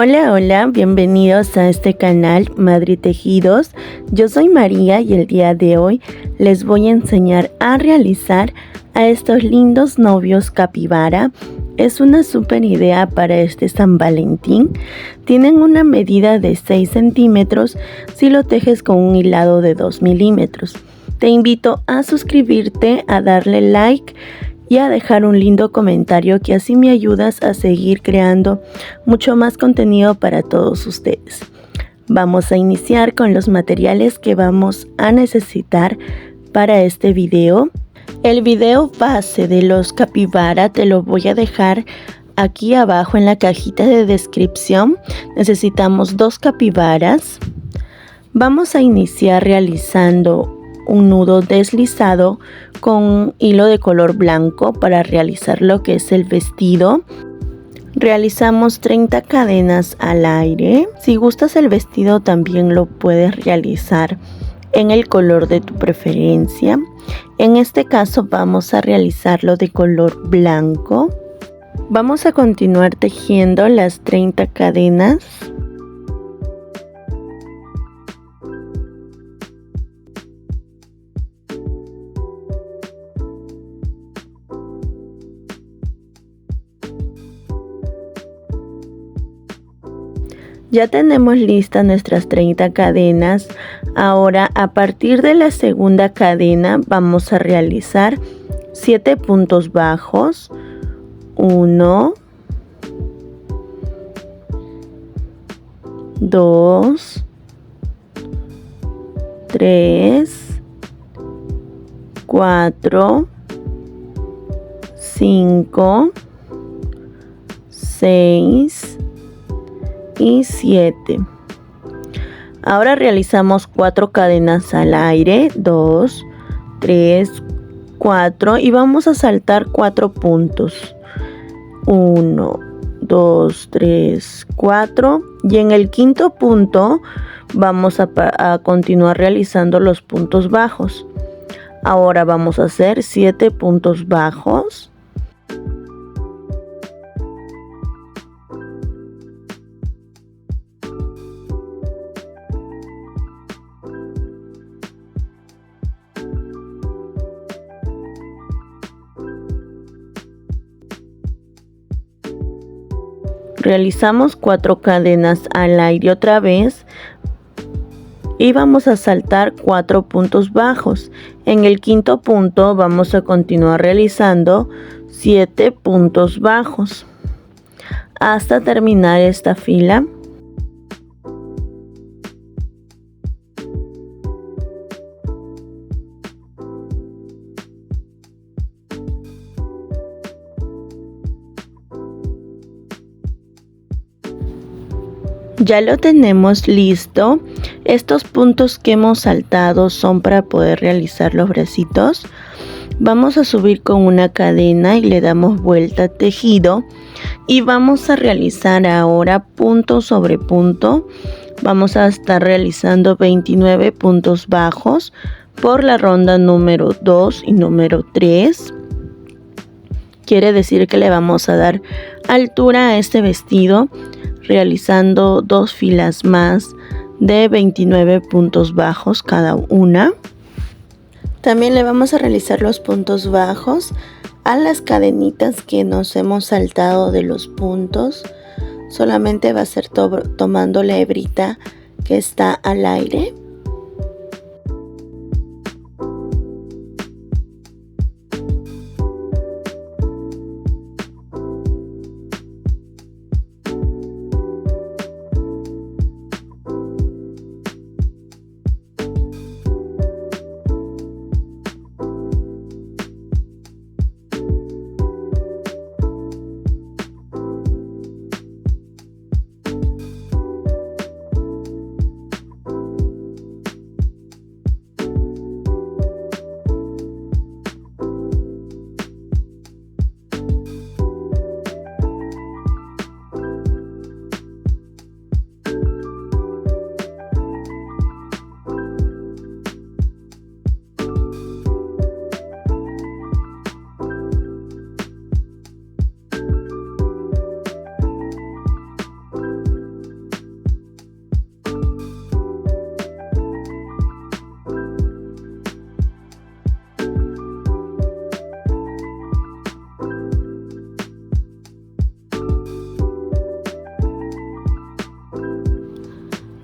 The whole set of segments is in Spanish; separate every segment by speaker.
Speaker 1: Hola, hola, bienvenidos a este canal Madrid Tejidos. Yo soy María y el día de hoy les voy a enseñar a realizar a estos lindos novios capibara. Es una súper idea para este San Valentín. Tienen una medida de 6 centímetros si lo tejes con un hilado de 2 milímetros. Te invito a suscribirte, a darle like y a dejar un lindo comentario, que así me ayudas a seguir creando mucho más contenido para todos ustedes. Vamos a iniciar con los materiales que vamos a necesitar para este video. El video base de los capibara te lo voy a dejar aquí abajo en la cajita de descripción. Necesitamos 2 capibaras. Vamos a iniciar realizando un nudo deslizado con hilo de color blanco para realizar lo que es el vestido. Realizamos 30 cadenas al aire. Si gustas el vestido también lo puedes realizar en el color de tu preferencia. En este caso vamos a realizarlo de color blanco. Vamos a continuar tejiendo las 30 cadenas. Ya tenemos listas nuestras 30 cadenas. Ahora, a partir de la segunda cadena vamos a realizar 7 puntos bajos. 1, 2, 3, 4, 5, 6 y 7. Ahora realizamos 4 cadenas al aire, 2, 3, 4 y vamos a saltar 4 puntos. 1, 2, 3, 4 y en el quinto punto vamos a continuar realizando los puntos bajos. Ahora vamos a hacer 7 puntos bajos. Realizamos 4 cadenas al aire otra vez y vamos a saltar 4 puntos bajos. En el quinto punto vamos a continuar realizando 7 puntos bajos hasta terminar esta fila. Ya lo tenemos listo. Estos puntos que hemos saltado son para poder realizar los bracitos. Vamos a subir con una cadena y le damos vuelta a tejido y vamos a realizar ahora punto sobre punto. Vamos a estar realizando 29 puntos bajos por la ronda número 2 y número 3. Quiere decir que le vamos a dar altura a este vestido, realizando 2 filas más de 29 puntos bajos cada una. También le vamos a realizar los puntos bajos a las cadenitas que nos hemos saltado de los puntos. Solamente va a ser tomando la hebrita que está al aire.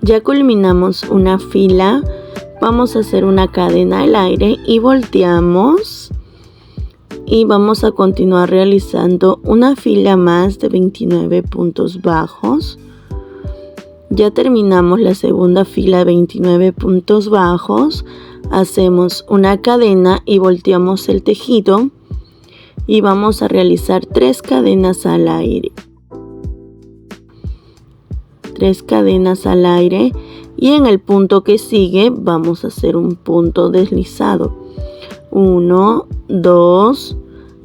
Speaker 1: Ya culminamos una fila, vamos a hacer una cadena al aire y volteamos. Y vamos a continuar realizando una fila más de 29 puntos bajos. Ya terminamos la segunda fila de 29 puntos bajos. Hacemos una cadena y volteamos el tejido. Y vamos a realizar 3 cadenas al aire. 3 cadenas al aire. Y en el punto que sigue vamos a hacer un punto deslizado. 1, 2,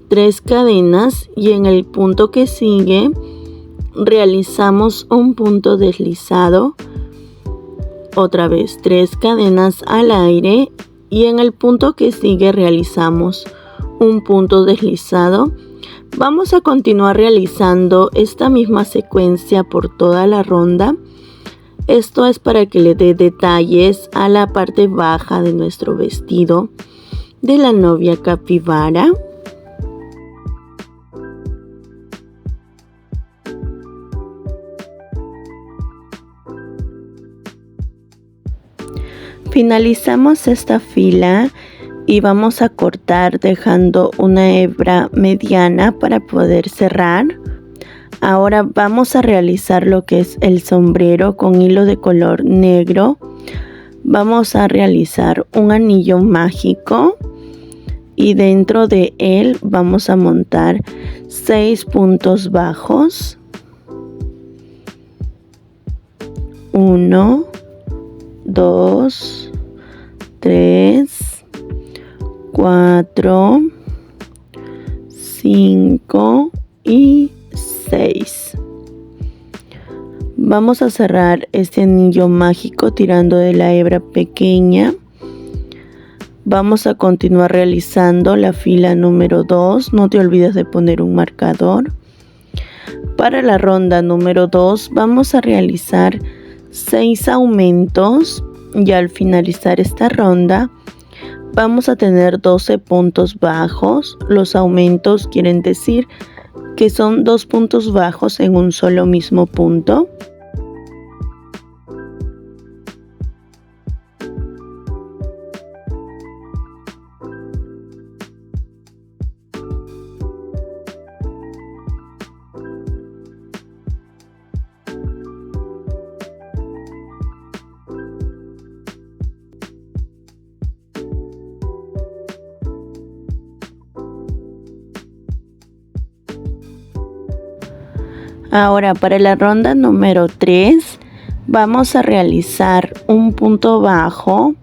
Speaker 1: 3 cadenas y en el punto que sigue realizamos un punto deslizado. Otra vez 3 cadenas al aire y en el punto que sigue realizamos un punto deslizado. Vamos a continuar realizando esta misma secuencia por toda la ronda. Esto es para que le dé detalles a la parte baja de nuestro vestido de la novia capibara. Finalizamos esta fila y vamos a cortar dejando una hebra mediana para poder cerrar. Ahora vamos a realizar lo que es el sombrero con hilo de color negro. Vamos a realizar un anillo mágico y dentro de él vamos a montar 6 puntos bajos. 1, 2, 3, 4, 5 y 6. Vamos a cerrar este anillo mágico tirando de la hebra pequeña. Vamos a continuar realizando la fila número 2. No te olvides de poner un marcador. Para la ronda número 2 vamos a realizar 6 aumentos y al finalizar esta ronda vamos a tener 12 puntos bajos. Los aumentos quieren decir que son 2 puntos bajos en un solo mismo punto. Ahora para la ronda número 3 vamos a realizar un punto bajo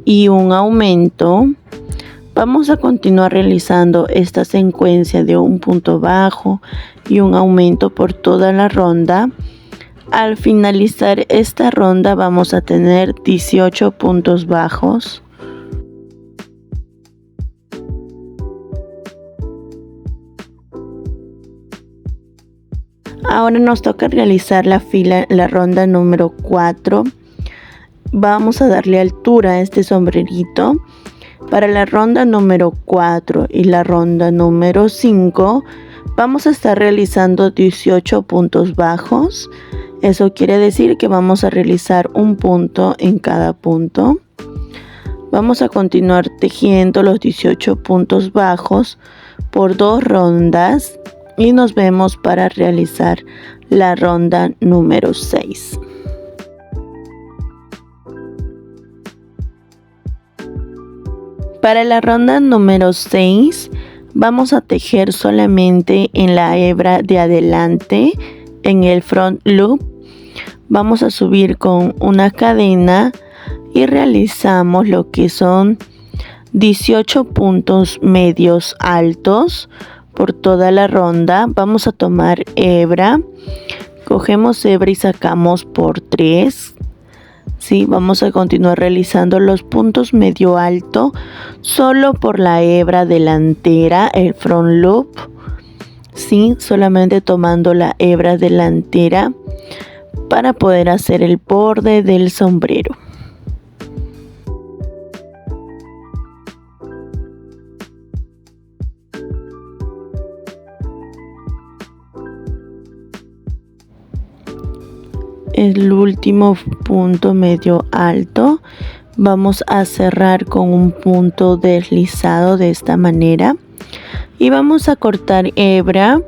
Speaker 1: y un aumento. Vamos a continuar realizando esta secuencia de un punto bajo y un aumento por toda la ronda. Al finalizar esta ronda vamos a tener 18 puntos bajos. Ahora nos toca realizar la ronda número 4. Vamos a darle altura a este sombrerito. Para la ronda número 4 y la ronda número 5 vamos a estar realizando 18 puntos bajos. Eso quiere decir que vamos a realizar un punto en cada punto. Vamos a continuar tejiendo los 18 puntos bajos por 2 rondas. Y nos vemos para realizar la ronda número 6. Para la ronda número 6 vamos a tejer solamente en la hebra de adelante, en el front loop. Vamos a subir con una cadena y realizamos lo que son 18 puntos medios altos. Por toda la ronda vamos a tomar hebra, cogemos hebra y sacamos por 3. ¿Sí? Vamos a continuar realizando los puntos medio alto solo por la hebra delantera, el front loop. ¿Sí? Solamente tomando la hebra delantera para poder hacer el borde del sombrero. el último punto medio alto. Vamos a cerrar con un punto deslizado de esta manera. Y vamos a cortar hebra.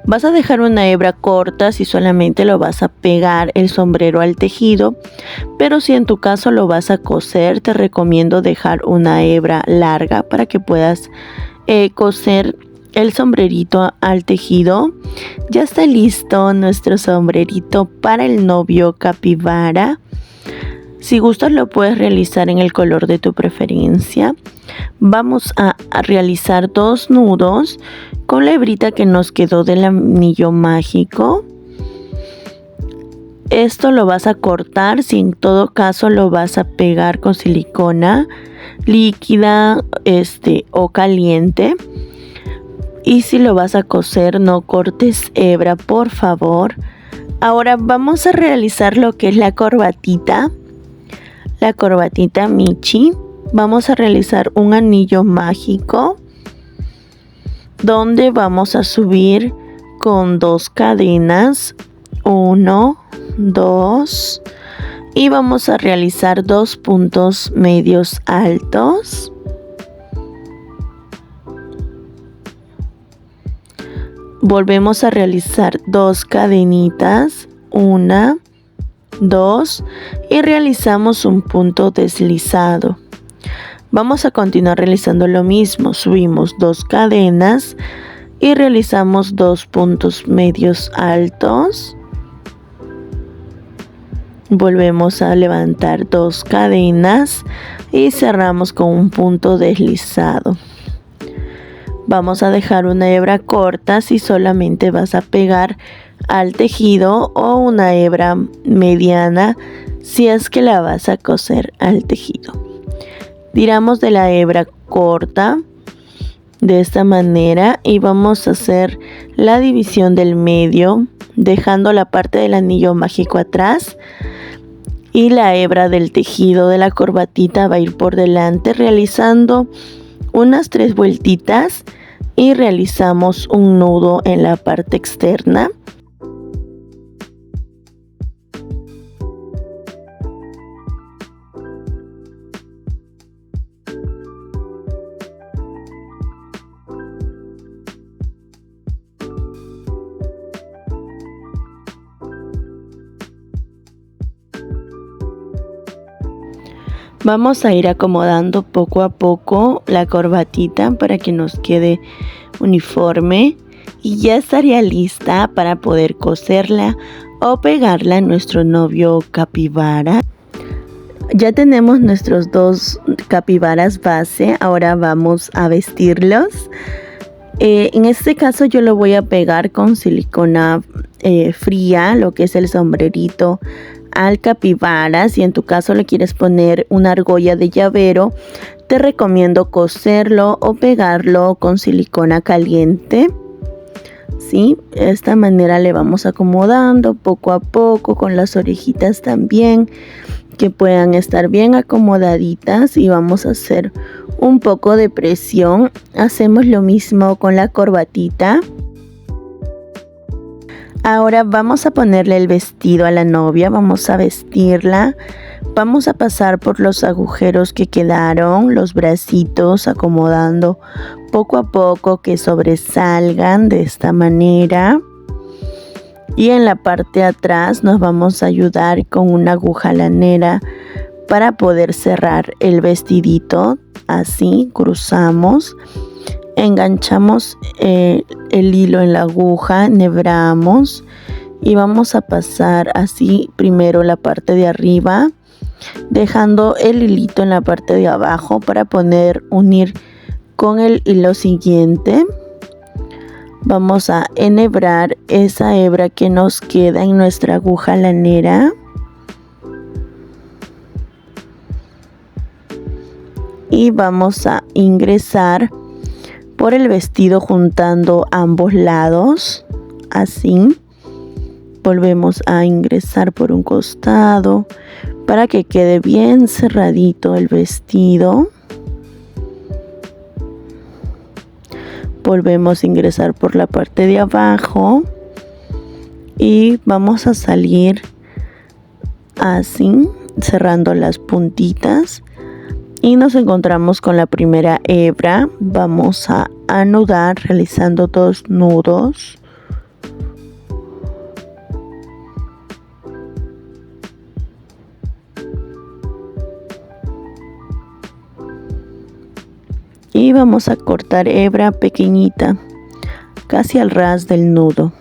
Speaker 1: Vas a dejar una hebra corta si solamente lo vas a pegar el sombrero al tejido, pero si en tu caso lo vas a coser, te recomiendo dejar una hebra larga para que puedas coser el sombrerito al tejido. Ya está listo nuestro sombrerito para el novio capibara. Si gustas lo puedes realizar en el color de tu preferencia. Vamos a realizar 2 nudos con la hebrita que nos quedó del anillo mágico. Esto lo vas a cortar, si en todo caso lo vas a pegar con silicona líquida o caliente. Y si lo vas a coser, no cortes hebra, por favor. Ahora vamos a realizar lo que es la corbatita Michi. Vamos a realizar un anillo mágico donde vamos a subir con 2 cadenas, 1, 2, y vamos a realizar 2 puntos medios altos. Volvemos a realizar 2 cadenitas, 1, 2, y realizamos un punto deslizado. Vamos a continuar realizando lo mismo, subimos 2 cadenas y realizamos 2 puntos medios altos. Volvemos a levantar 2 cadenas y cerramos con un punto deslizado. Vamos a dejar una hebra corta si solamente vas a pegar al tejido, o una hebra mediana si es que la vas a coser al tejido. Tiramos de la hebra corta de esta manera y vamos a hacer la división del medio, dejando la parte del anillo mágico atrás, y la hebra del tejido de la corbatita va a ir por delante, realizando unas 3 vueltitas y realizamos un nudo en la parte externa. Vamos a ir acomodando poco a poco la corbatita para que nos quede uniforme, y ya estaría lista para poder coserla o pegarla a nuestro novio capibara. Ya tenemos nuestros 2 capibaras base, ahora vamos a vestirlos. En este caso yo lo voy a pegar con silicona fría, lo que es el sombrerito al capibara. Si en tu caso le quieres poner una argolla de llavero, te recomiendo coserlo o pegarlo con silicona caliente. ¿Sí? De esta manera le vamos acomodando poco a poco, con las orejitas también, que puedan estar bien acomodaditas, y vamos a hacer un poco de presión. Hacemos lo mismo con la corbatita. Ahora vamos a ponerle el vestido a la novia, vamos a vestirla, vamos a pasar por los agujeros que quedaron, los bracitos, acomodando poco a poco que sobresalgan de esta manera. Y en la parte de atrás nos vamos a ayudar con una aguja lanera para poder cerrar el vestidito. Así cruzamos, enganchamos el hilo en la aguja, enhebramos y vamos a pasar así primero la parte de arriba, dejando el hilito en la parte de abajo para poder unir con el hilo siguiente. Vamos a enhebrar esa hebra que nos queda en nuestra aguja lanera. Y vamos a ingresar por el vestido juntando ambos lados, así. Volvemos a ingresar por un costado para que quede bien cerradito el vestido. Volvemos a ingresar por la parte de abajo y vamos a salir así, cerrando las puntitas. Y nos encontramos con la primera hebra. Vamos a anudar realizando 2 nudos. Y vamos a cortar hebra pequeñita, casi al ras del nudo.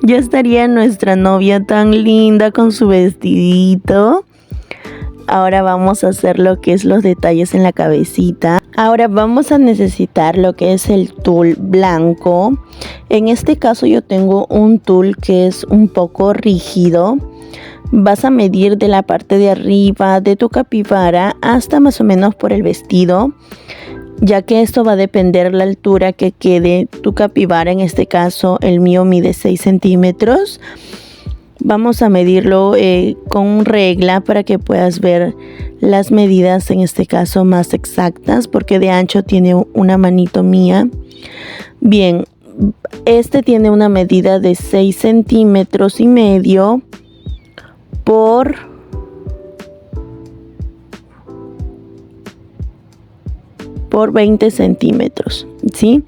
Speaker 1: Ya estaría nuestra novia tan linda con su vestidito. Ahora vamos a hacer lo que es los detalles en la cabecita. Ahora vamos a necesitar lo que es el tul blanco. En este caso yo tengo un tul que es un poco rígido. Vas a medir de la parte de arriba de tu capibara hasta más o menos por el vestido, ya que esto va a depender la altura que quede tu capibara. En este caso el mío mide 6 centímetros. Vamos a medirlo con regla para que puedas ver las medidas, en este caso más exactas, porque de ancho tiene una manito mía. Bien, este tiene una medida de 6 centímetros y medio por 20 centímetros, ¿sí?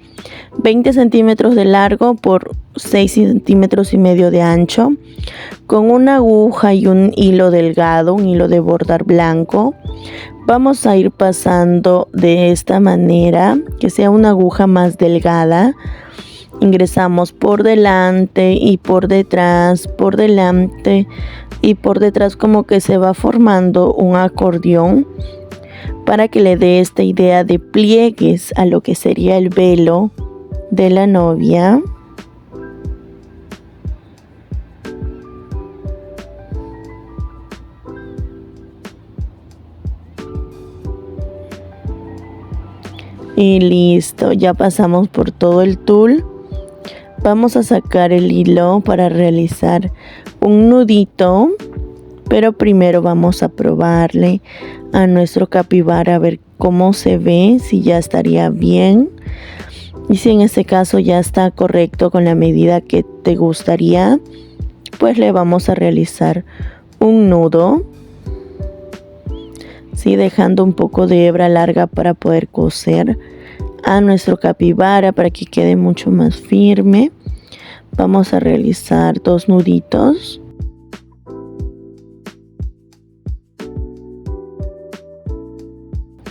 Speaker 1: 20 centímetros de largo por 6 centímetros y medio de ancho, con una aguja y un hilo delgado, un hilo de bordar blanco. Vamos a ir pasando de esta manera, que sea una aguja más delgada. Ingresamos por delante y por detrás, por delante y por detrás, como que se va formando un acordeón, para que le dé esta idea de pliegues a lo que sería el velo de la novia. Y listo, ya pasamos por todo el tul. Vamos a sacar el hilo para realizar un nudito, pero primero vamos a probarle a nuestro capibara a ver cómo se ve, si ya estaría bien y si en este caso ya está correcto con la medida que te gustaría, pues le vamos a realizar un nudo, ¿sí? Dejando un poco de hebra larga para poder coser a nuestro capibara para que quede mucho más firme. Vamos a realizar 2 nuditos.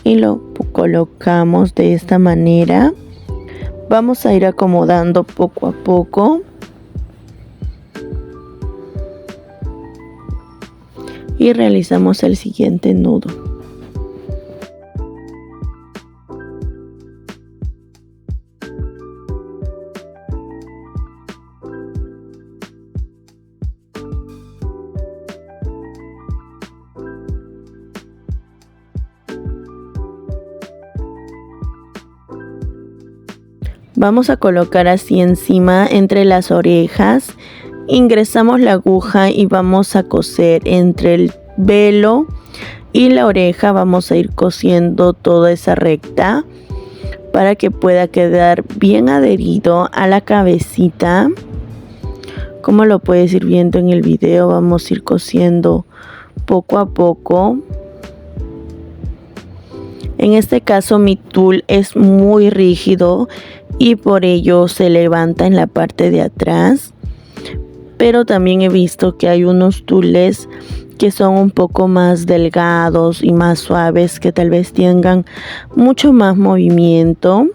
Speaker 1: Y lo colocamos de esta manera. Vamos a ir acomodando poco a poco. Y realizamos el siguiente nudo. Vamos a colocar así encima entre las orejas. Ingresamos la aguja y vamos a coser entre el velo y la oreja. Vamos a ir cosiendo toda esa recta para que pueda quedar bien adherido a la cabecita. Como lo puedes ir viendo en el video, vamos a ir cosiendo poco a poco. En este caso mi tul es muy rígido y por ello se levanta en la parte de atrás, pero también he visto que hay unos tules que son un poco más delgados y más suaves, que tal vez tengan mucho más movimiento.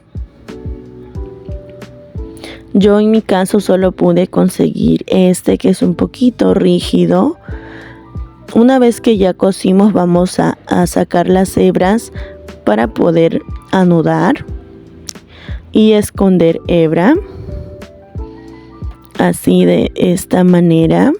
Speaker 1: Yo en mi caso solo pude conseguir este, que es un poquito rígido. Una vez que ya cosimos, vamos a sacar las hebras para poder anudar y esconder hebra, así de esta manera.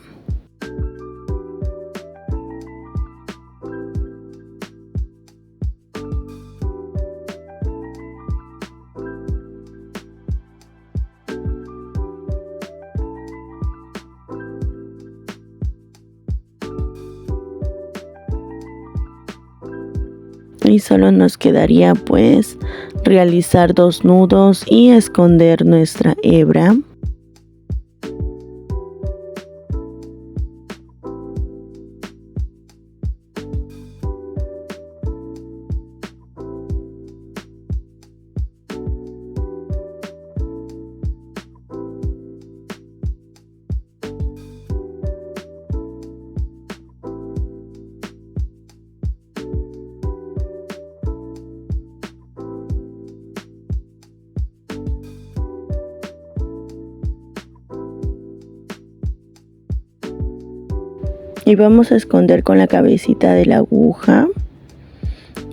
Speaker 1: Y solo nos quedaría pues realizar 2 nudos y esconder nuestra hebra. y vamos a esconder con la cabecita de la aguja.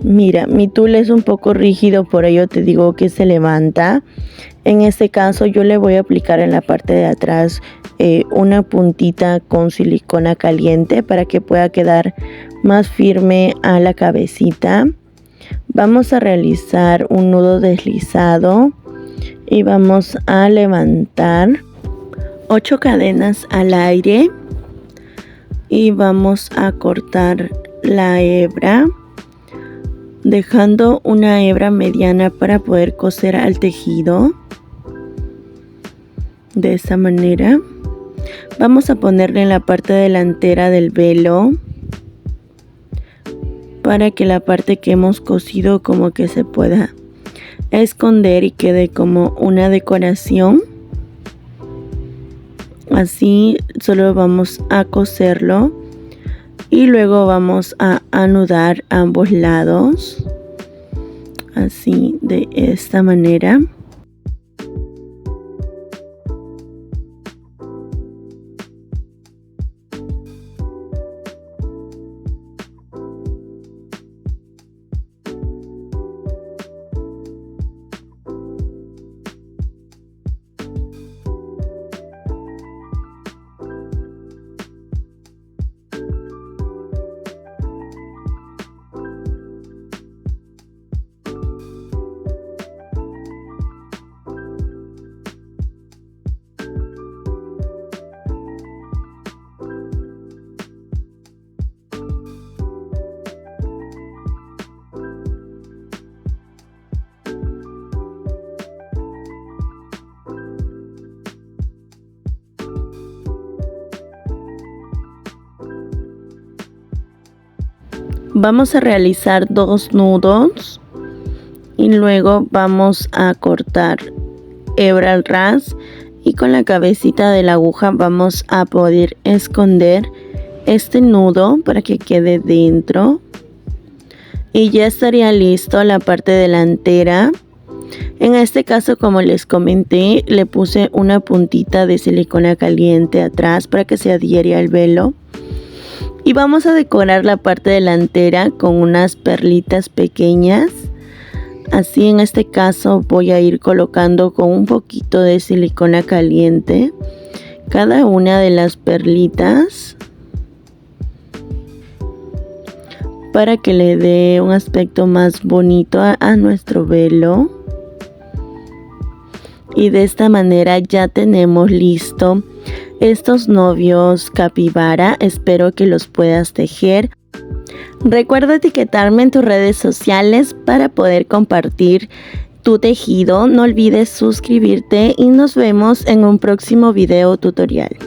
Speaker 1: Mira, mi tul es un poco rígido, por ello te digo que se levanta. En este caso yo le voy a aplicar en la parte de atrás una puntita con silicona caliente para que pueda quedar más firme a la cabecita. Vamos a realizar un nudo deslizado y vamos a levantar 8 cadenas al aire y vamos a cortar la hebra, dejando una hebra mediana para poder coser al tejido. De esta manera vamos a ponerle en la parte delantera del velo para que la parte que hemos cosido como que se pueda esconder y quede como una decoración. Así solo vamos a coserlo y luego vamos a anudar ambos lados, así de esta manera. Vamos a realizar 2 nudos y luego vamos a cortar hebra al ras y con la cabecita de la aguja vamos a poder esconder este nudo para que quede dentro y ya estaría listo la parte delantera. En este caso, como les comenté, le puse una puntita de silicona caliente atrás para que se adhiera al velo. Y vamos a decorar la parte delantera con unas perlitas pequeñas. Así en este caso voy a ir colocando con un poquito de silicona caliente cada una de las perlitas para que le dé un aspecto más bonito a nuestro velo. Y de esta manera ya tenemos listo estos novios capibara. Espero que los puedas tejer. Recuerda etiquetarme en tus redes sociales para poder compartir tu tejido. No olvides suscribirte y nos vemos en un próximo video tutorial.